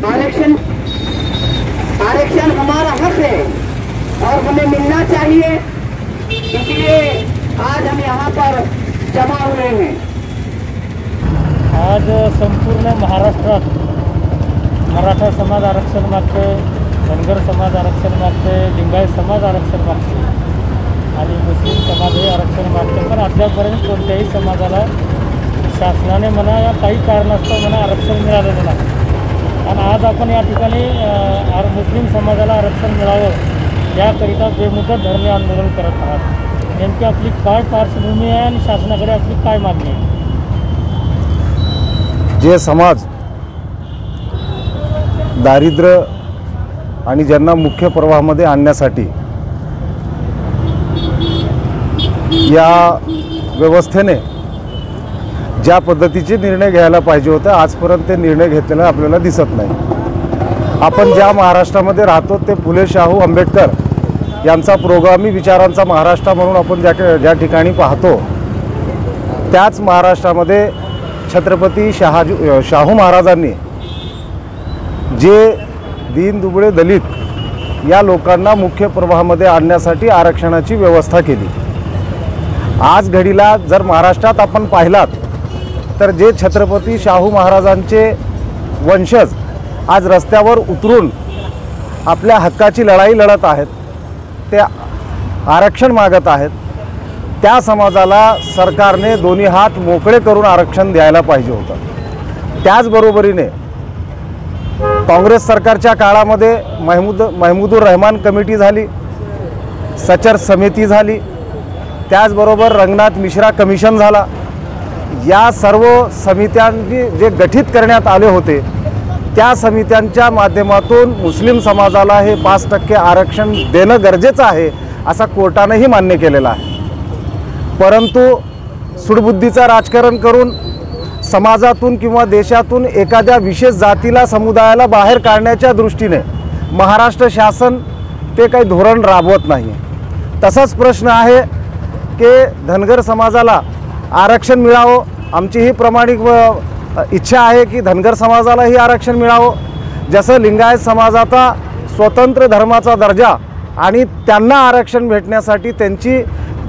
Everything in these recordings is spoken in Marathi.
आरक्षण आरक्षण हमारा हक है और हमें मिलना चाहिए, इसलिए आज हम यहाँ पर जमा हुए हैं। आज संपूर्ण महाराष्ट्रात मराठा समाज आरक्षण मागते, धनगर समाज आरक्षण मागते, लिंगायत समाज आरक्षण मागते आणि मुस्लिम समाज हे आरक्षण मागते। पण अद्यापर्यंत कोणत्याही समाजाला शासनाने म्हणा या काही कारणास्तव म्हणा आरक्षण मिळालेलं नाही। आणि आज आपण या ठिकाणी मुस्लिम समाजाला आरक्षण मिळावं याकरिता बेमुदत धरणे आंदोलन करत आहात। नेमकी आपली काय पार्श्वभूमी आहे आणि शासनाकडे आपली काय मागणी आहे? जे समाज दारिद्र्य आणि ज्यांना मुख्य प्रवाहामध्ये आणण्यासाठी या व्यवस्थेने ज्या पद्धतीचे निर्णय घ्यायला पाहिजे होते, आजपर्यंत ते निर्णय घेतलेला आपल्याला दिसत नाही। आपण ज्या महाराष्ट्रामध्ये राहतो ते फुले शाहू आंबेडकर यांचा प्रोग्रामी विचारांचा महाराष्ट्र म्हणून आपण ज्या ठिकाणी पाहतो, त्याच महाराष्ट्रामध्ये छत्रपती शाहू महाराजांनी जे दीनदुबळे दलित या लोकांना मुख्य प्रवाहामध्ये आणण्यासाठी आरक्षणाची व्यवस्था केली। आज घडीला जर महाराष्ट्रात आपण पाहिलात तर जे छत्रपती शाहू महाराजांचे वंशज आज रस्त्यावर उतरून आपल्या हक्काची लढाई लढत आहेत, ते आरक्षण मागत आहेत, त्या समाजाला सरकारने दोन्ही हात मोकळे करून आरक्षण द्यायला पाहिजे होतं। त्याचबरोबरीने काँग्रेस सरकारच्या काळामध्ये महमूदुर रहमान कमिटी झाली, सचर समिती झाली, त्याचबरोबर रंगनाथ मिश्रा कमिशन झाला। या सर्व समित्यांनी जे गठीत करण्यात आले होते त्या समित्यांच्या माध्यमातून मुस्लिम समाजाला हे 5% आरक्षण देणं गरजेचं आहे असा कोर्टानेही मान्य केलेला आहे। परंतु सुडबुद्धीचा राजकारण करून समाजातून किंवा देशातून एखाद्या विशेष जातीला समुदायाला बाहेर काढण्याच्या दृष्टीने महाराष्ट्र शासन ते काही धोरण राबवत नाही। तसाच प्रश्न आहे की धनगर समाजाला आरक्षण मिळावं, आमची ही प्रामाणिक इच्छा आहे की धनगर समाजालाही आरक्षण मिळावं। जसं लिंगायत समाजाचा स्वतंत्र धर्माचा दर्जा आणि त्यांना आरक्षण भेटण्यासाठी त्यांची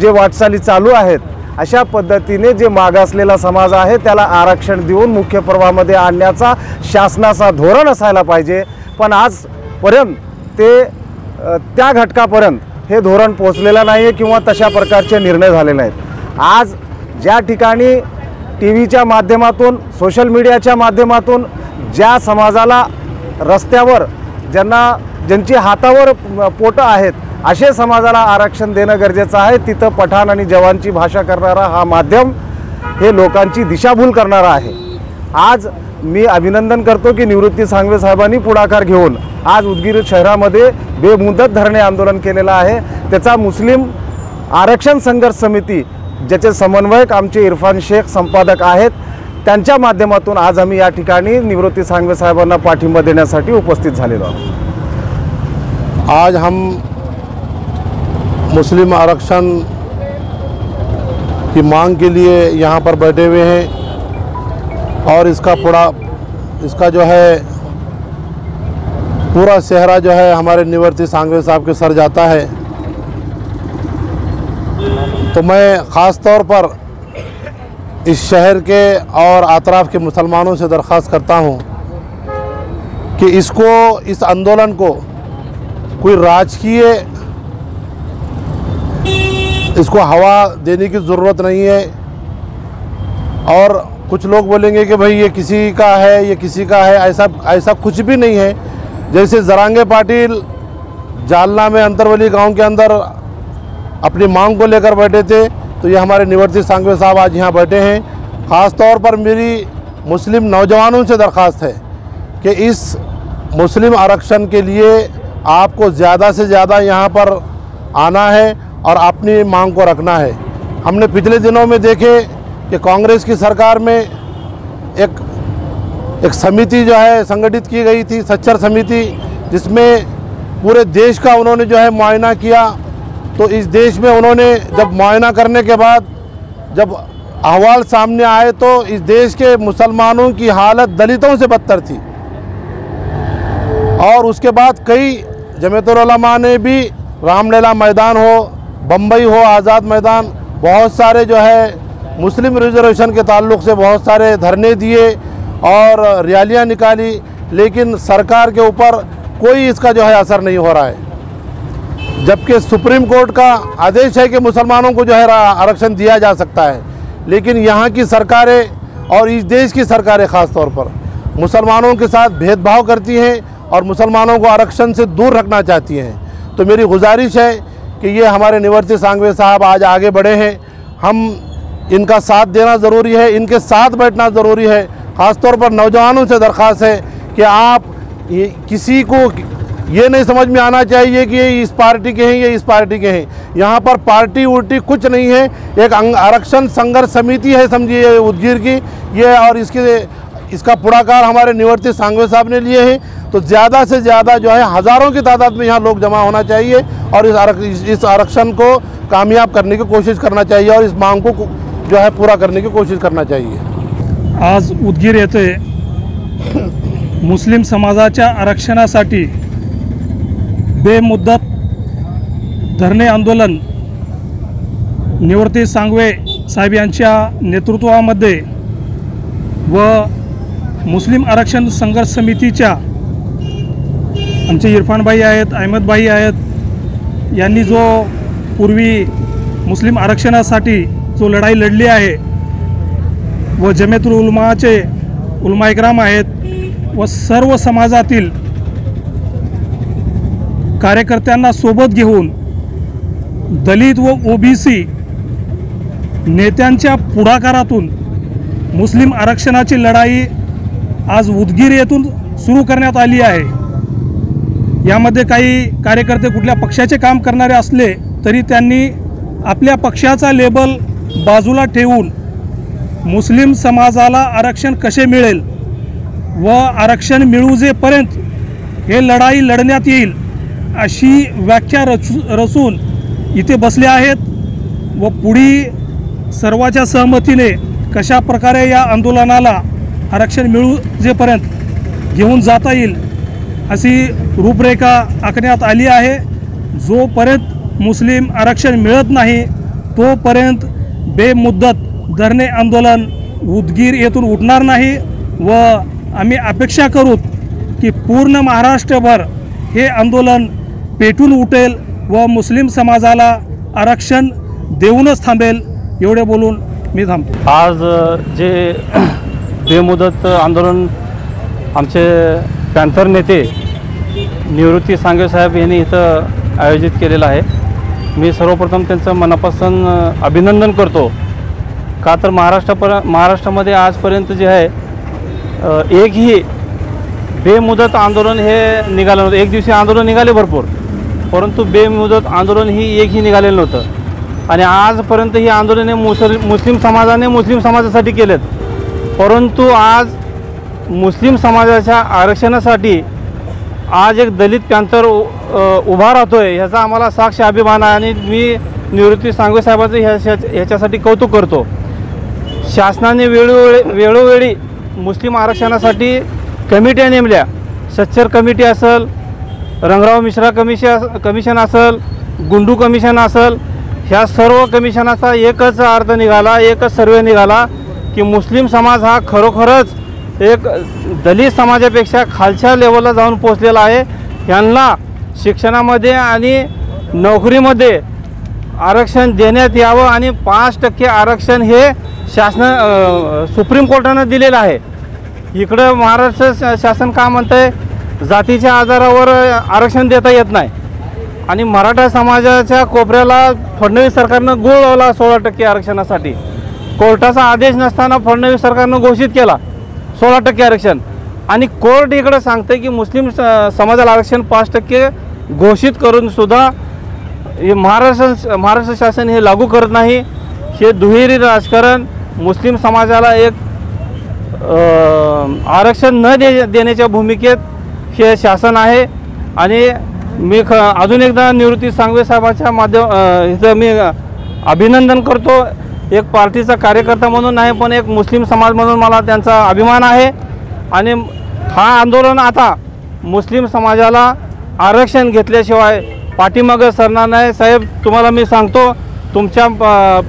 जे वाटचाली चालू आहेत, अशा पद्धतीने जे मागासलेला समाज आहे त्याला आरक्षण देऊन मुख्य प्रवाहामध्ये आणण्याचा शासनाचा धोरण असायला पाहिजे। पण आजपर्यंत ते त्या घटकापर्यंत हे धोरण पोहोचलेलं नाही आहे किंवा तशा प्रकारचे निर्णय झाले नाहीत। आज ज्या ठिकाणी टीव्हीच्या माध्यमातून, सोशल मीडियाच्या माध्यमातून ज्या समाजाला रस्त्यावर ज्यांची हातावर पोटं आहेत असे समाजाला आरक्षण देणं गरजेचं आहे, तिथं पठाण आणि जवानची भाषा करणारा हा माध्यम हे लोकांची दिशाभूल करणारा आहे। आज मी अभिनंदन करतो की निवृत्ती सांगवे साहेबांनी पुढाकार घेऊन आज उदगीर शहरामध्ये बेमुदत धरणे आंदोलन केलेलं आहे। त्याचा मुस्लिम आरक्षण संघर्ष समिती ज्याचे समन्वयक आमचे इरफान शेख संपादक आहेत, त्यांच्या माध्यमातून आज आम्ही या ठिकाणी निवृत्ती सांगवे साहेबांना पाठिंबा देण्यासाठी उपस्थित झालेलो आहोत। आज हम मुस्लिम आरक्षण की मांग के लिए यहाँ पर बैठे हुए हैं और इसका जो है पूरा सेहरा जो है हमारे निवृत्ति सांगवे साहब के सर जाता है। तो मैं ख़ास तौर पर इस शहर के और अतराफ़ के मुसलमानों से दरख्वास्त करता हूँ कि इस आंदोलन को कोई राजकीय इसको हवा देने की ज़रूरत नहीं है। और कुछ लोग बोलेंगे कि भाई ये किसी का है, ये किसी का है, ऐसा कुछ भी नहीं है। जैसे जरांगे पाटिल जालना में अंतरवली गांव के अंदर अपनी मांग को लेकर बैठे थे, तो ये हमारे निवृत्ति सांगवे साहब आज यहाँ बैठे हैं। ख़ास तौर पर मेरी मुस्लिम नौजवानों से दरख्वास्त है कि इस मुस्लिम आरक्षण के लिए आपको ज़्यादा से ज़्यादा यहाँ पर आना है और अपनी मांग को रखना है। हमने पिछले दिनों में देखे कि कांग्रेस की सरकार में एक समिति जो है संगठित की गई थी, सच्चर समिति, जिसमें पूरे देश का उन्होंने जो है मुआयना किया। तो इस देश में उन्होंने जब मुआयना करने के बाद जब अहवाल सामने आए तो इस देश के मुसलमानों की हालत दलितों से बदतर थी। और उसके बाद कई जमीयतुल उलमा ने भी रामलीला मैदान हो, बम्बई हो, आज़ाद मैदान, बहुत सारे जो है मुस्लिम रिजर्वेशन के ताल्लुक़ से बहुत सारे धरने दिए और रैलियाँ निकाली, लेकिन सरकार के ऊपर कोई इसका जो है असर नहीं हो रहा है। जबकि सुप्रीम कोर्ट का आदेश है कि मुसलमानों को जो है आरक्षण दिया जा सकता है, लेकिन यहाँ की सरकारें और इस देश की सरकारें ख़ास तौर पर मुसलमानों के साथ भेदभाव करती हैं और मुसलमानों को आरक्षण से दूर रखना चाहती हैं। तो मेरी गुजारिश है कि ये हमारे निवर्ती सांघवी साहब आज आगे बढ़े हैं, हम इनका साथ देना ज़रूरी है, इनके साथ बैठना ज़रूरी है। ख़ास तौर पर नौजवानों से दरख्वास्त है कि आप किसी को ये नहीं समझ में आना चाहिए कि ये इस पार्टी के हैं, ये इस पार्टी के हैं। यहाँ पर पार्टी उल्टी कुछ नहीं है, एक आरक्षण संघर्ष समिति है समझिए उदगीर की ये, और इसका पुरस्कार हमारे निवर्ती सांघवी साहब ने लिए हैं। तो ज़्यादा से ज़्यादा जो है हज़ारों की तादाद में यहाँ लोग जमा होना चाहिए और इस आरक्षण को कामयाब करने की कोशिश करना चाहिए और इस मांग को जो है पूरा करने की कोशिश करना चाहिए। आज उदगीर येथे मुस्लिम समाजाच्या आरक्षणासाठी बेमुदत धरणे आंदोलन निवर्ती सांघवे साहेब यांच्या नेतृत्वामध्ये व मुस्लिम आरक्षण संघर्ष समितीच्या आमचे इरफानभाई आहेत, अहमदभाई आहेत, यांनी जो पूर्वी मुस्लिम आरक्षणासाठी जो लढाई लढली आहे व जमीयतुल उलमाचे उलमा इकराम आहेत व सर्व समाजातील कार्यकर्त्यांना सोबत घेऊन दलित व ओबीसी नेत्यांच्या पुढाकारातून मुस्लिम आरक्षणाची लढाई आज उदगीर येथून सुरू करण्यात आली आहे। यामध्ये काही कार्यकर्ते कुठल्या पक्षाचे काम करणारे असले तरी त्यांनी आपल्या पक्षाचा लेबल बाजूला ठेवून मुस्लिम समाजाला आरक्षण कसे मिळेल व आरक्षण मिळूजेपर्यंत हे लढाई लढण्यात येईल अशी व्याख्या रचून इथे बसले आहेत व पुढी सर्वाच्या सहमतीने कशा प्रकारे या आंदोलनाला आरक्षण मिळूजेपर्यंत घेऊन जाता येईल अशी रूपरेखा आखण्यात आली आहे। जोपर्यंत मुस्लिम आरक्षण मिळत नाही तोपर्यंत बेमुदत धरणे आंदोलन उदगीर येथून उठणार नाही व आम्ही अपेक्षा करू की पूर्ण महाराष्ट्रभर हे आंदोलन पेटून उठेल व मुस्लिम समाजाला आरक्षण देऊनच थांबेल एवढे बोलून मी थांबतो। आज जे बेमुदत आंदोलन आमचे पॅन्थर नेते निवृत्ती सांघवी साहेब यांनी इथं आयोजित केलेलं आहे। मी सर्वप्रथम त्यांचं मनापासून अभिनंदन करतो का तर महाराष्ट्रामध्ये आजपर्यंत जे आहे एकही बेमुदत आंदोलन हे निघालं नव्हतं। एक दिवशी आंदोलन निघाले भरपूर, परंतु बेमुदत आंदोलन ही एकही निघालेलं नव्हतं आणि आजपर्यंत ही आंदोलने मुस्लिम समाजाने मुस्लिम समाजासाठी केलेत। परंतु आज मुस्लिम समाजाच्या आरक्षणासाठी आज एक दलित पॅन्थर उभा राहतोय ह्याचा आम्हाला साक्ष अभिमान आहे आणि मी निवृत्ती सांघवी साहेबांचं ह्याच्यासाठी कौतुक करतो। शासनाने वेळोवेळी मुस्लिम आरक्षणासाठी कमिट्या नेमल्या, सच्चर कमिटी असेल, रंगराव मिश्रा कमिशन असेल, गुंडू कमिशन असेल, ह्या सर्व कमिशनाचा एकच अर्थ निघाला, एकच सर्वे निघाला की मुस्लिम समाज हा खरोखरच एक दलित समाजापेक्षा खालच्या लेवलला जाऊन पोहोचलेला आहे। यांना शिक्षणामध्ये आणि नोकरीमध्ये आरक्षण देण्यात यावं आणि 5% आरक्षण हे सुप्रीम कोर्टानं दिलेलं आहे। इकडं महाराष्ट्र शासन का म्हणतंय जातीच्या आधारावर आरक्षण देता येत नाही आणि मराठा समाजाच्या कोपऱ्याला फडणवीस सरकारनं गूळ लावला 16% आरक्षणासाठी। कोर्टाचा आदेश नसताना फडणवीस सरकारनं घोषित केला 16% आरक्षण आणि कोर्ट इकडं सांगते की मुस्लिम समाजाला आरक्षण 5% घोषित करून सुद्धा महाराष्ट्र शासन हे लागू करत नाही। हे दुहेरी राजकारण मुस्लिम समाजाला एक आरक्षण न देण्याच्या भूमिकेत हे शासन आहे आणि मी अजून एकदा निवृत्ती सांघवी साहेबांच्या इथं मी अभिनंदन करतो। एक पार्टीचा कार्यकर्ता म्हणून नाही पण एक मुस्लिम समाज म्हणून मला त्यांचा अभिमान आहे आणि हा आंदोलन आता मुस्लिम समाजाला आरक्षण घेतल्याशिवाय पाठीमागं सरणार नाही. साहेब, तुम्हाला मी सांगतो, तुमच्या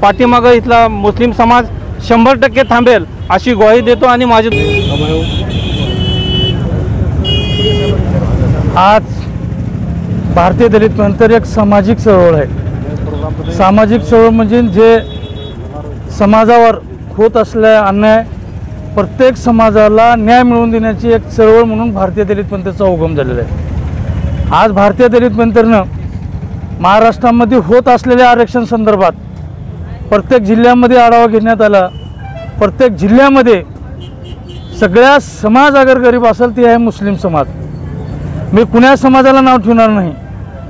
पाठीमागं इथला मुस्लिम समाज 100% थांबेल अशी ग्वाही देतो. आणि माझी आज भारतीय दलित नंतर एक सामाजिक चळवळ आहे. सामाजिक चळवळ म्हणजे जे समाजावर होत असलेला अन्याय, प्रत्येक समाजाला न्याय मिळवून देण्याची एक चळवळ म्हणून भारतीय दलित पंथाचा उगम झालेला आहे. आज भारतीय दलित पंथानं महाराष्ट्रामध्ये होत असलेल्या आरक्षण संदर्भात प्रत्येक जिल्ह्यामध्ये आढावा घेण्यात आला. प्रत्येक जिल्ह्यामध्ये सगळ्या समाज अगर गरीब असेल ते आहे मुस्लिम समाज. मी कुण्या समाजाला नाव ठेवणार नाही,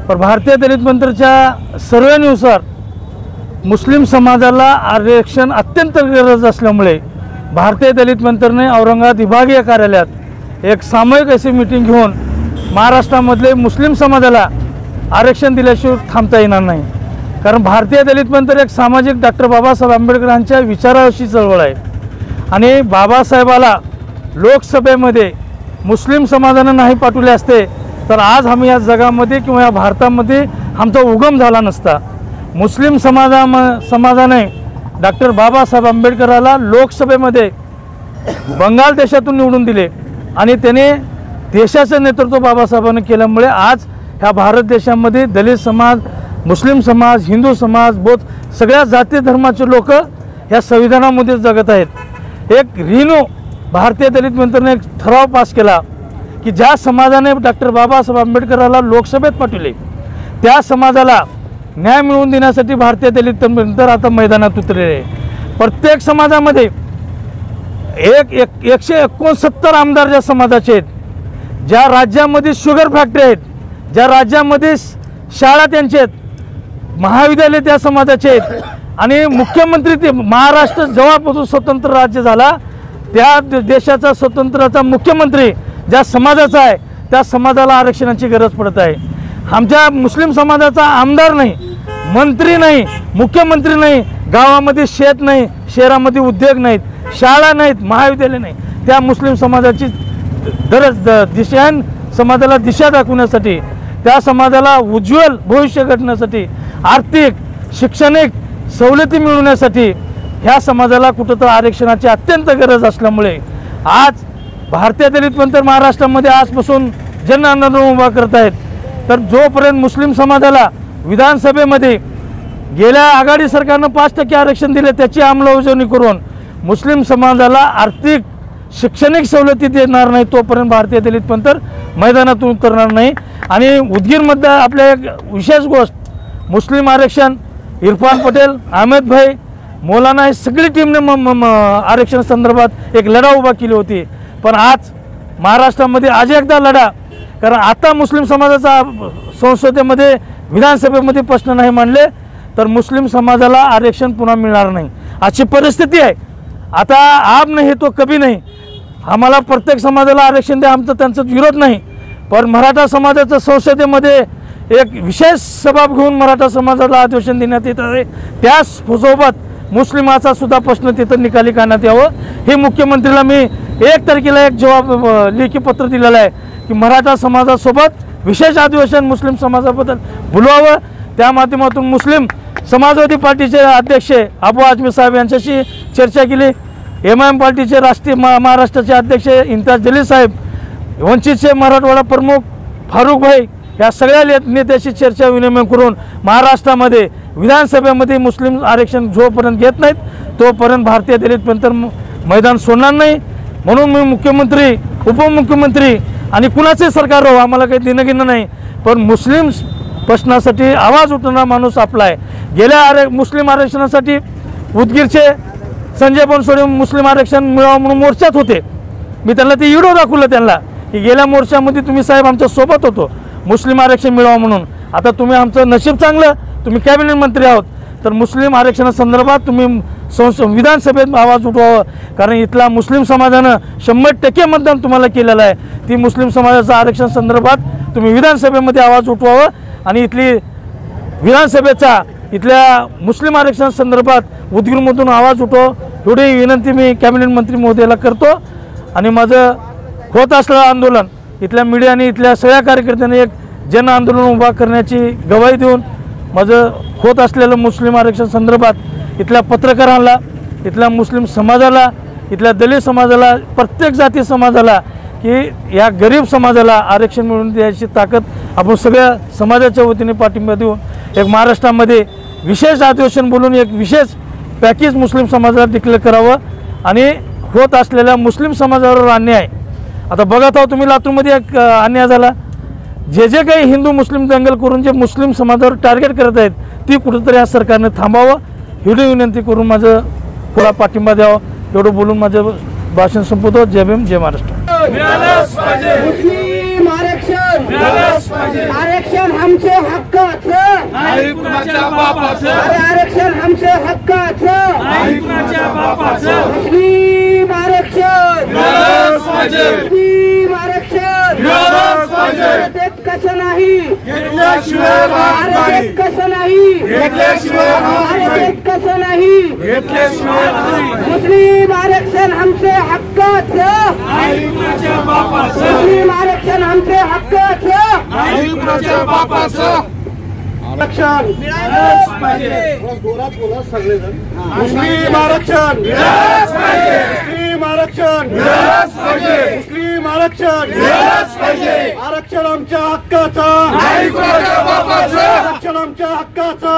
पण भारतीय दलित मंत्र्याच्या सर्वेनुसार मुस्लिम समाजाला आरक्षण अत्यंत गरज असल्यामुळे भारतीय दलित मंत्र्याने औरंगाबाद विभागीय कार्यालयात एक सामूहिक अशी मीटिंग घेऊन महाराष्ट्रामधले मुस्लिम समाजाला आरक्षण दिल्याशिवाय थांबता येणार नाही. कारण भारतीय दलित मंत्र एक सामाजिक डॉक्टर बाबासाहेब आंबेडकरांच्या विचाराशी चळवळ आहे. आणि बाबासाहेबाला लोकसभेमध्ये मुस्लिम समाजानं नाही पाठवले असते तर आज आम्ही या जगामध्ये किंवा या भारतामध्ये आमचा उगम झाला नसता. मुस्लिम समाजाने डॉक्टर बाबासाहेब आंबेडकराला लोकसभेमध्ये बंगाल देशातून निवडून दिले आणि त्याने देशाचं नेतृत्व बाबासाहेबांनी केल्यामुळे आज ह्या भारत देशामध्ये दलित समाज, मुस्लिम समाज, हिंदू समाज, बौद्ध सगळ्या जाती धर्माचे लोक ह्या संविधानामध्ये जगत आहेत. एक रिन्यू भारतीय दलित मंत्र्याने एक ठराव पास केला की ज्या समाजाने डॉक्टर बाबासाहेब आंबेडकराला लोकसभेत पाठवले त्या समाजाला न्याय मिळवून देण्यासाठी भारतीय दलित मंत्र आता मैदानात उतरलेले आहे. प्रत्येक समाजामध्ये 169 आमदार ज्या समाजाचे आहेत, ज्या राज्यामध्ये शुगर फॅक्टरी आहेत, ज्या राज्यामध्ये शाळा त्यांचे आहेत, महाविद्यालय त्या समाजाचे आहेत आणि मुख्यमंत्री ते महाराष्ट्र जेव्हापासून स्वतंत्र राज्य झाला त्या देशाचा स्वतंत्राचा मुख्यमंत्री ज्या समाजाचा आहे त्या समाजाला आरक्षणाची गरज पडत आहे. आमच्या मुस्लिम समाजाचा आमदार नाही, मंत्री नाही, मुख्यमंत्री नाही, गावामध्ये शेत नाही, शहरामध्ये उद्योग नाहीत, शाळा नाहीत, महाविद्यालय नाही, त्या मुस्लिम समाजाची समाजाला दिशा दाखवण्यासाठी, त्या समाजाला उज्ज्वल भविष्य घडण्यासाठी, आर्थिक शैक्षणिक सवलती मिळवण्यासाठी ह्या समाजाला कुठंतरी आरक्षणाची अत्यंत गरज असल्यामुळे आज भारतीय दलित मंत्र महाराष्ट्रामध्ये आजपासून जन आंदोलन उभा करत आहेत. तर जोपर्यंत मुस्लिम समाजाला विधानसभेमध्ये गेल्या आघाडी सरकारनं 5% आरक्षण दिले त्याची अंमलबजावणी करून मुस्लिम समाजाला आर्थिक शैक्षणिक सवलती देणार नाही तोपर्यंत भारतीय दलित पंथ मैदानातून उतरणार नाही. आणि उदगीरमध्ये आपल्या एक विशेष गोष्ट, मुस्लिम आरक्षण इरफान पटेल, अहमद भाई, मौलाना ही सगळी टीमने आरक्षण संदर्भात एक लढा उभा केली होती. पण आज महाराष्ट्रामध्ये आज एकदा लढा, कारण आता मुस्लिम समाजाचा संसदेमध्ये विधानसभेमध्ये प्रश्न नाही मांडले तर मुस्लिम समाजाला आरक्षण पुन्हा मिळणार नाही अशी परिस्थिती आहे. आता आप नाही तो कभी नाही. आम्हाला प्रत्येक समाजाला आरक्षण द्या, आमचा त्यांचा विरोध नाही, पण मराठा समाजाच्या संसदेमध्ये एक विशेष सभा घेऊन मराठा समाजाला अधिवेशन देण्यात येत आहे. त्यासोबत मुस्लिमाचा सुद्धा प्रश्न तिथं निकाली काढण्यात यावं. हे मुख्यमंत्रीला मी 1 तारखेला एक जवाब लेखी पत्र दिलेलं आहे की मराठा समाजासोबत विशेष अधिवेशन मुस्लिम समाजाबद्दल बोलवावं. त्या माध्यमातून मुस्लिम समाजवादी पार्टीचे अध्यक्ष अबू आझमी साहेब यांच्याशी चर्चा केली. MIM पार्टीचे राष्ट्रीय महाराष्ट्राचे अध्यक्ष इम्तियाज जलील साहेब, वंचितचे मराठवाडा प्रमुख फारुख भाई या सगळ्या नेत्याशी चर्चा विनिमय करून महाराष्ट्रामध्ये विधानसभेमध्ये मुस्लिम आरक्षण जोपर्यंत घेत नाहीत तोपर्यंत भारतीय दलित पंथ मैदान सोडणार नाही. म्हणून मी मुख्यमंत्री, उपमुख्यमंत्री आणि कुणाचे सरकार राहो आम्हाला काही देणं घेणं नाही, पण मुस्लिम प्रश्नासाठी आवाज उठवणारा माणूस आपला आहे. गेल्या मुस्लिम आरक्षणासाठी उदगीरचे संजय बनसोडे मुस्लिम आरक्षण मिळावं म्हणून मोर्चात होते. मी त्यांना ते व्हिडिओ दाखवलं त्यांना की गेल्या मोर्चामध्ये तुम्ही साहेब आमच्या सोबत होतो मुस्लिम आरक्षण मिळावं म्हणून. आता तुम्ही आमचं नशीब चांगलं, तुम्ही कॅबिनेट मंत्री आहोत तर मुस्लिम आरक्षणासंदर्भात तुम्ही विधानसभेत आवाज उठवावं. कारण इथला मुस्लिम समाजानं 100% मतदान तुम्हाला केलेलं आहे. ती मुस्लिम समाजाच्या आरक्षण संदर्भात तुम्ही विधानसभेमध्ये आवाज उठवावं आणि इथली विधानसभेचा इथल्या मुस्लिम आरक्षण संदर्भात उदगीरमधून आवाज उठव एवढी विनंती मी कॅबिनेट मंत्री महोदयाला करतो. आणि माझं होत असलेलं आंदोलन इथल्या मीडियाने इथल्या सगळ्या कार्यकर्त्यांनी एक जन आंदोलन उभा करण्याची गवाही देऊन माझं होत असलेलं मुस्लिम आरक्षण संदर्भात इथल्या पत्रकारांना, इथल्या मुस्लिम समाजाला, इथल्या दलित समाजाला, प्रत्येक जाती समाजाला की या गरीब समाजाला आरक्षण मिळवून द्यायची ताकद आपण सगळ्या समाजाच्या वतीने पाठिंबा देऊन एक महाराष्ट्रामध्ये विशेष अधिवेशन बोलून एक विशेष पॅकेज मुस्लिम समाजाला डिक्लेअर करावं आणि होत असलेल्या मुस्लिम समाजावर अन्याय, आता बघत आहोत तुम्ही लातूरमध्ये एक अन्याय झाला, जे काही हिंदू मुस्लिम दंगल करून जे मुस्लिम समाजावर टार्गेट करत आहेत ती कुठेतरी या सरकारने थांबावं एवढी विनंती करून माझं थोडा पाठिंबा द्यावा एवढं बोलून माझं भाषण संपवतो. जय भीम, जय महाराष्ट्र. मुस्लिम आरक्षण आरक्षण आमच्या हक्काचं, अरे आरक्षण आमच्या हक्काचं, मुस्लिम आरक्षण, मुस्लिम आरक्षण देत कसं नाही, अरे देत कसं नाही, अरे देत कसं नाही, मुस्लिम आरक्षण आमच्या हक्काचं, मुस्लिम आरक्षण आमच्या हक्काचं, आरक्षण मुस्लिम आरक्षण, मुस्लिम आरक्षण, मुस्लिम आरक्षण, आरक्षण आमच्या हक्काचं, आरक्षण आमच्या हक्काचं,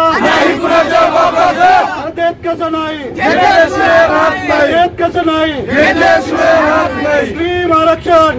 देत कसं नाही, देत कसं नाही, मुस्लिम आरक्षण